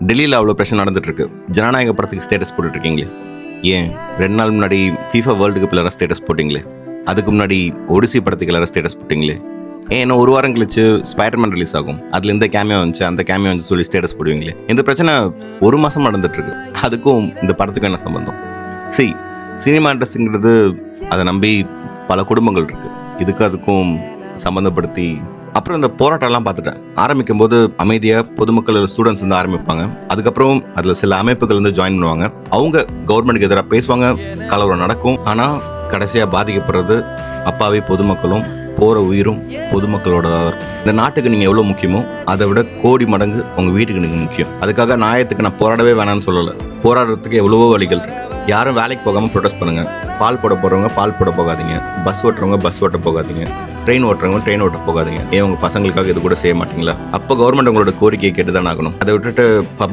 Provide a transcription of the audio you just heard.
டெல்லியில் அவ்வளோ பிரச்சனை நடந்துட்டுருக்கு. ஜனநாயக படத்துக்கு ஸ்டேட்டஸ் போட்டுட்ருக்கீங்களே, ஏன் 2 நாள் முன்னாடி FIFA வேர்ல்டு கப்பில் எல்லாரும் ஸ்டேட்டஸ் போட்டிங்களே, அதுக்கு முன்னாடி ஒடிசி படத்துக்கு எல்லாரும் ஸ்டேட்டஸ் போட்டிங்களே, ஏன் இன்னும் 1 வாரம் கழிச்சு ஸ்பைடர்மேன் ரிலீஸ் ஆகும், அதில் இந்த கேமியோ வந்துச்சு அந்த கேமியோ வந்து சொல்லி ஸ்டேட்டஸ் போடுவீங்களே. இந்த பிரச்சனை 1 மாதம் நடந்துட்டுருக்கு. அதுக்கும் இந்த படத்துக்கும் என்ன சம்பந்தம்? சினிமா இண்டஸ்ட்ரிங்கிறது அதை நம்பி பல குடும்பங்கள் இருக்குது. அதுக்கும் சம்மந்தப்படுத்தி அப்புறம் இந்த போராட்டம்லாம் பார்த்துட்டேன். ஆரம்பிக்கும் போது அமைதியாக பொதுமக்கள் ஸ்டூடெண்ட்ஸ் வந்து ஆரம்பிப்பாங்க. அதுக்கப்புறம் அதில் சில அமைப்புகள் வந்து ஜாயின் பண்ணுவாங்க. அவங்க கவர்மெண்ட்டுக்கு எதிராக பேசுவாங்க, கலவரம் நடக்கும். ஆனால் கடைசியாக பாதிக்கப்படுறது அப்பாவி பொதுமக்களும் போகிற உயிரும் பொதுமக்களோட தான் இருக்கும். இந்த நாட்டுக்கு நீங்கள் எவ்வளோ முக்கியமோ அதை விட கோடி மடங்கு உங்கள் வீட்டுக்கு நீங்கள் முக்கியம். அதுக்காக நியாயத்துக்கு நான் போராடவே வேணாம்னு சொல்லலை. போராடுறதுக்கு எவ்வளவோ வழிகள் இருக்குது. யாரும் வேலைக்கு போகாமல் ப்ரொடெஸ்ட் பண்ணுங்கள். பால் போட போகிறவங்க பால் போட போகாதீங்க. பஸ் ஓட்டுறவங்க பஸ் ஓட்ட போகாதீங்க. ட்ரெயின் ஓட்டுறவங்க ட்ரெயின் ஓட்ட போகாதீங்க. ஏன் உங்கள் பசங்களுக்காக இது கூட செய்ய மாட்டீங்களா? அப்போ கவர்மெண்ட் உங்களோட கோரிக்கையை கேட்டு தானே ஆகணும். அதை விட்டுட்டு